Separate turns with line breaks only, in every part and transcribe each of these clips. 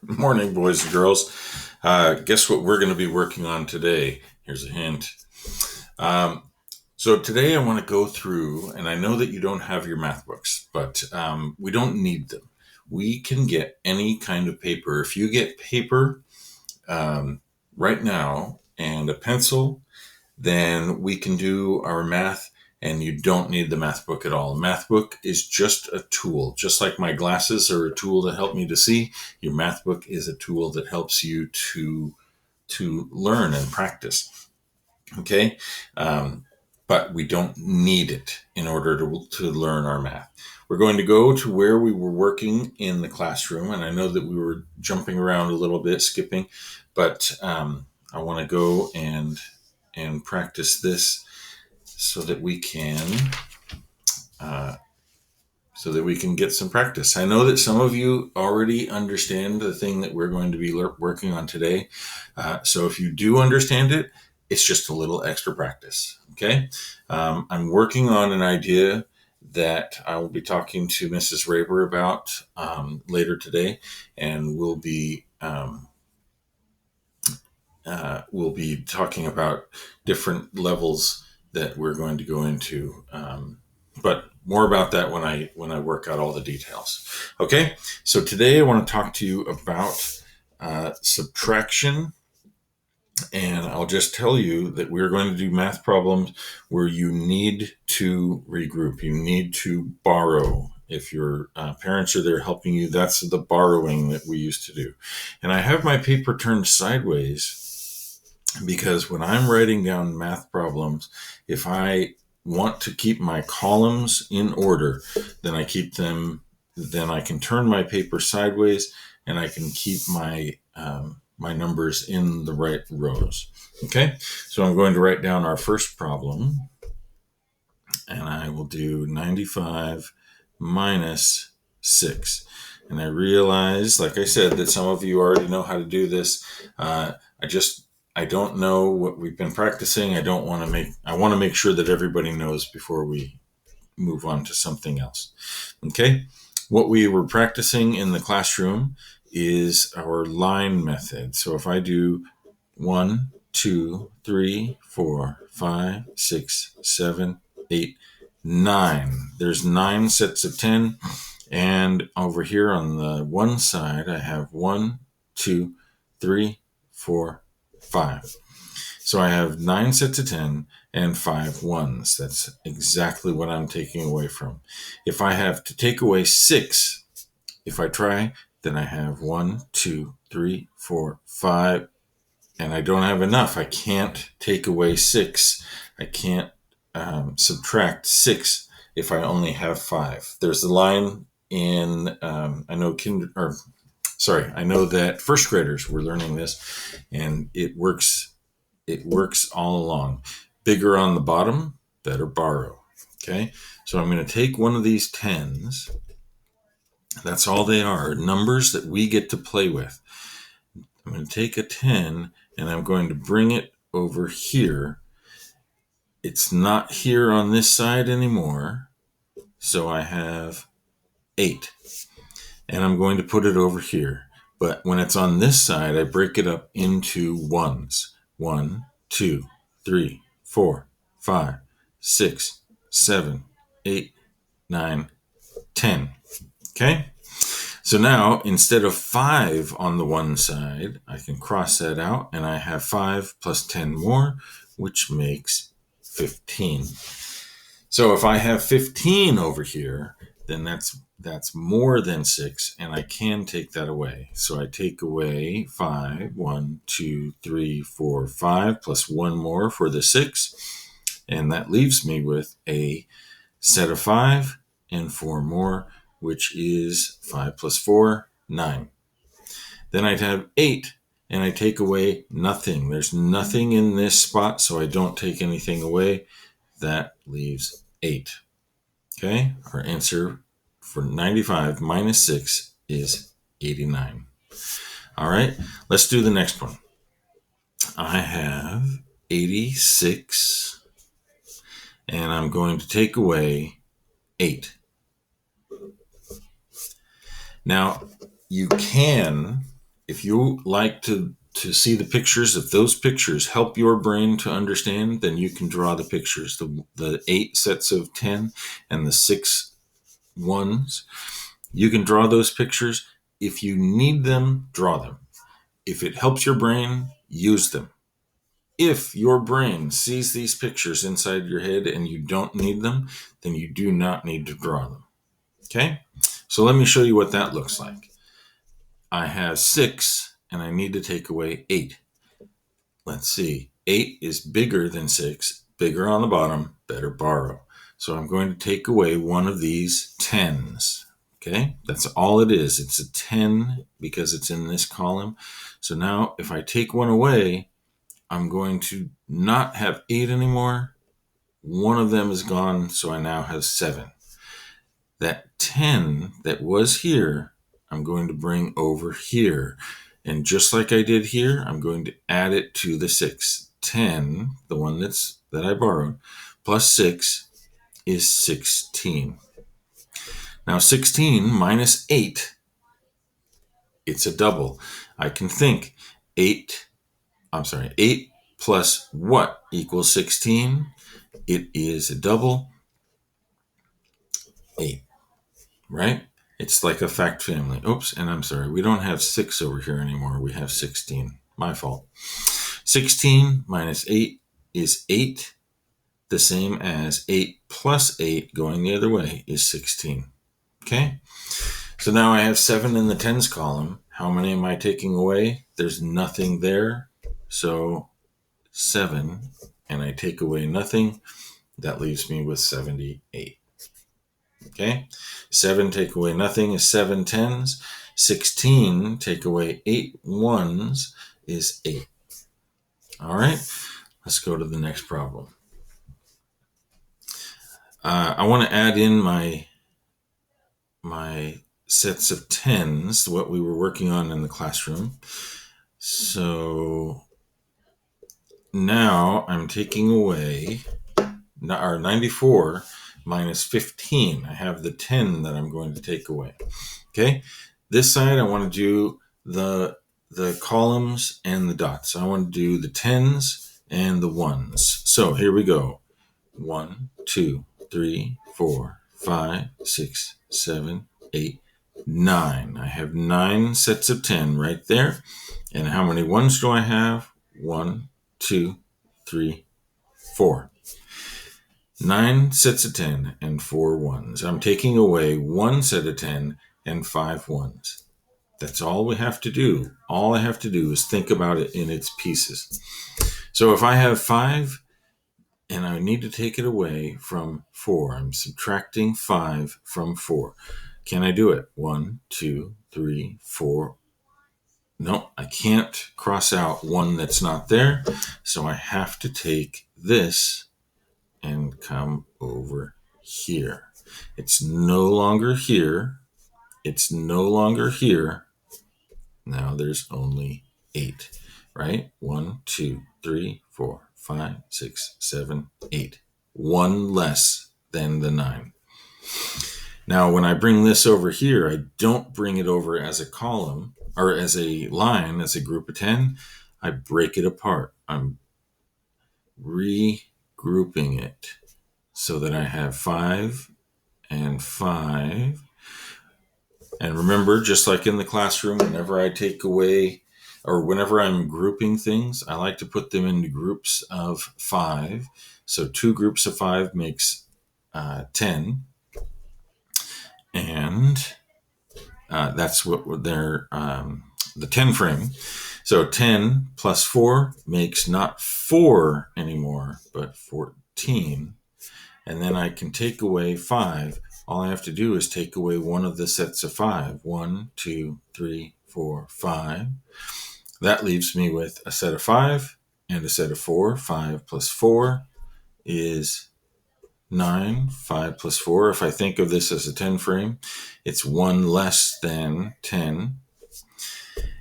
Morning, boys and girls. Guess what we're going to be working on today? Here's a hint. Um, so today I want to go through, and I know that you don't have your math books, but we don't need them. We can get any kind of paper. If you get paper right now and a pencil, then we can do our math and you don't need the math book at all. A math book is just a tool. Just like my glasses are a tool to help me to see, your math book is a tool that helps you to learn and practice. Okay? But we don't need it in order to learn our math. We're going to go to where we were working in the classroom, and I know that we were jumping around a little bit, skipping, but I want to go and practice this so that we can uh, get some practice. I know that some of you already understand the thing that we're going to be working on today. So if you do understand it, it's just a little extra practice. Okay. I'm working on an idea that I will be talking to Mrs. Raber about later today, and we'll be talking about different levels that we're going to go into. But more about that when I work out all the details. Okay, so today I want to talk to you about subtraction, and I'll just tell you that we're going to do math problems where you need to regroup. You need to borrow. If your parents are there helping you, that's the borrowing that we used to do. And I have my paper turned sideways because when I'm writing down math problems, if I want to keep my columns in order, then then I can turn my paper sideways and I can keep my numbers in the right rows. Okay, so I'm going to write down our first problem, and I will do 95 minus 6. And I realize, like I said, that some of you already know how to do this. I don't know what we've been practicing. I want to make sure that everybody knows before we move on to something else. Okay. What we were practicing in the classroom is our line method. So if I do 1, 2, 3, 4, 5, 6, 7, 8, 9. There's 9 sets of 10. And over here on the one side, I have 1, 2, 3, 4, 5. So I have 9 sets of 10 and 5 ones. That's exactly what I'm taking away from. If I have to take away 6, if I try, then I have 1, 2, 3, 4, 5, and I don't have enough. I can't take away 6. I can't subtract 6 if I only have 5. There's a line in I know that first graders were learning this, and it works. It works all along. Bigger on the bottom, better borrow. Okay, so I'm going to take one of these 10s. That's all they are, numbers that we get to play with. I'm going to take a 10 and I'm going to bring it over here. It's not here on this side anymore, so I have 8. And I'm going to put it over here. But when it's on this side, I break it up into ones. 1, 2, 3, 4, 5, 6, 7, 8, 9, 10. Okay? So now, instead of 5 on the one side, I can cross that out, and I have 5 plus 10 more, which makes 15. So if I have 15 over here, then that's more than 6, and I can take that away. So I take away 5, 1, 2, 3, 4, 5, plus 1 more for the 6, and that leaves me with a set of 5 and 4 more, which is 5 plus 4, 9. Then I'd have 8, and I take away nothing. There's nothing in this spot, so I don't take anything away. That leaves 8. Okay, our answer for 95 minus 6 is 89. All right, let's do the next one. I have 86, and I'm going to take away 8. Now, you can If you like to see the pictures, if those pictures help your brain to understand, then you can draw the pictures, the 8 sets of 10 and the 6 ones. You can draw those pictures. If you need them, draw them. If it helps your brain, use them. If your brain sees these pictures inside your head and you don't need them, then you do not need to draw them. Okay? So let me show you what that looks like. I have 6 and I need to take away 8. Let's see. 8 is bigger than 6, bigger on the bottom, better borrow. So I'm going to take away one of these 10s. Okay, that's all it is. It's a 10 because it's in this column. So now if I take one away, I'm going to not have 8 anymore. One of them is gone, so I now have 7. That 10 that was here, I'm going to bring over here. And just like I did here, I'm going to add it to the 6. 10, the one that I borrowed, plus 6 is 16. Now 16 minus 8, it's a double. I can think 8 plus what equals 16? It is a double, 8, right? It's like a fact family. Oops, and I'm sorry, we don't have 6 over here anymore. We have 16. My fault. 16 minus 8 is 8, the same as 8 plus 8 going the other way is 16. Okay? So now I have 7 in the tens column. How many am I taking away? There's nothing there. So 7, and I take away nothing. That leaves me with 78. Okay? 7 take away nothing is 7 tens. 16 take away 8 ones is 8. All right? Let's go to the next problem. I want to add in my sets of tens, what we were working on in the classroom. So now I'm taking away our 94 minus 15. I have the 10 that I'm going to take away. Okay, this side I want to do the columns and the dots. I want to do the tens and the ones. So here we go. 1, 2, 3, 4, 5, 6, 7, 8, 9. I have 9 sets of 10 right there. And how many ones do I have? 1, 2, 3, 4. 9 sets of 10 and 4 ones. I'm taking away 1 set of 10 and 5 ones. That's all we have to do. All I have to do is think about it in its pieces. So if I have 5 and I need to take it away from 4, I'm subtracting 5 from 4. Can I do it? 1, 2, 3, 4. No, I can't cross out one that's not there. So I have to take this and come over here. It's no longer here. It's no longer here. Now there's only 8, right? 1, 2, 3, 4, 5, 6, 7, 8. 1 less than the 9. Now, when I bring this over here, I don't bring it over as a column or as a line, as a group of 10. I break it apart. I'm regrouping it so that I have 5 and 5. And remember, just like in the classroom, whenever I take away or whenever I'm grouping things, I like to put them into groups of 5. So 2 groups of 5 makes 10. And that's what they're the 10 frame. So 10 plus 4 makes not 4 anymore, but 14. And then I can take away 5. All I have to do is take away one of the sets of 5. 1, 2, 3, 4, 5. That leaves me with a set of 5 and a set of 4. 5 plus 4 is 9. 5 plus 4, if I think of this as a 10 frame, it's 1 less than 10.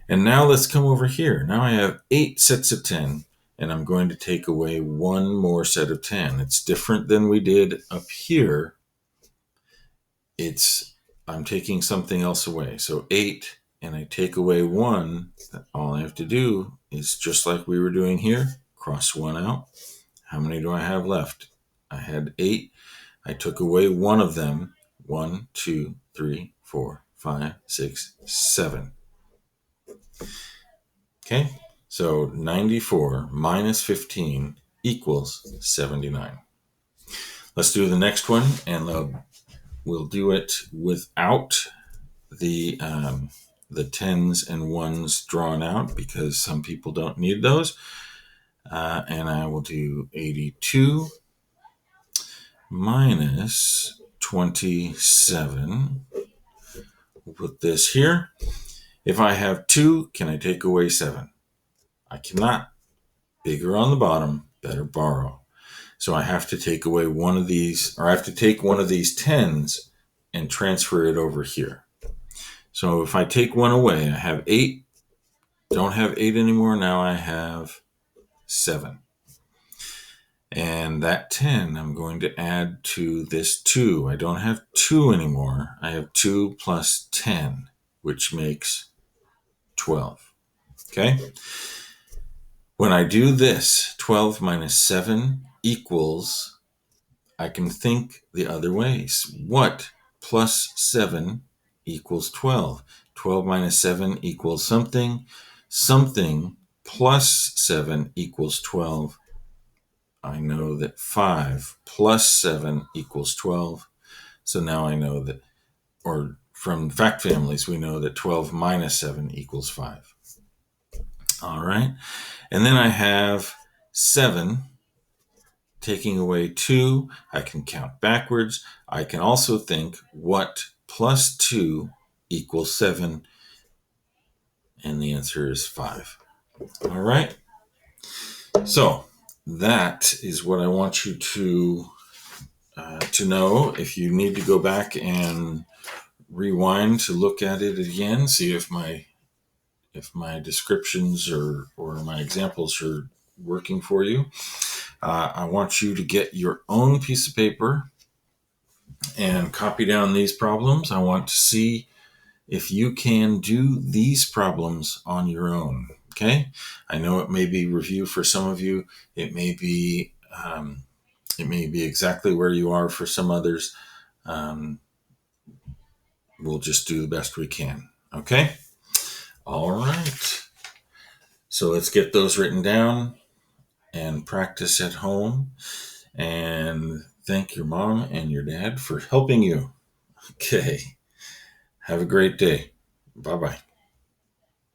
And now let's come over here. Now I have 8 sets of 10, and I'm going to take away 1 more set of 10. It's different than we did up here. I'm taking something else away. So 8 and I take away 1, all I have to do is just like we were doing here, cross 1 out. How many do I have left? I had 8. I took away 1 of them. 1, 2, 3, 4, 5, 6, 7. Okay, so 94 minus 15 equals 79. Let's do the next one, and we'll do it without the tens and ones drawn out because some people don't need those. And I will do 82 minus 27. We'll put this here. If I have 2, can I take away 7? I cannot. Bigger on the bottom, better borrow. So I have to take away one of these, or I have to take one of these 10s and transfer it over here. So if I take 1 away, I have 8. Don't have 8 anymore. Now I have 7. And that 10 I'm going to add to this 2. I don't have 2 anymore. I have 2 plus 10, which makes 12. Okay? When I do this, 12 minus 7 equals, I can think the other ways. What plus 7 equals 12? 12 minus 7 equals something. Something plus 7 equals 12. I know that 5 plus 7 equals 12. So now I know that, or from fact families, we know that 12 minus 7 equals 5. All right. And then I have 7 taking away 2. I can count backwards. I can also think what plus 2 equals 7. And the answer is 5. All right. So that is what I want you to know. If you need to go back and rewind to look at it again, see if my descriptions or my examples are working for you. I want you to get your own piece of paper and copy down these problems. I want to see if you can do these problems on your own. Okay? I know it may be review for some of you. It may be exactly where you are for some others. We'll just do the best we can. Okay? All right. So let's get those written down and practice at home. And thank your mom and your dad for helping you. Okay. Have a great day. Bye-bye.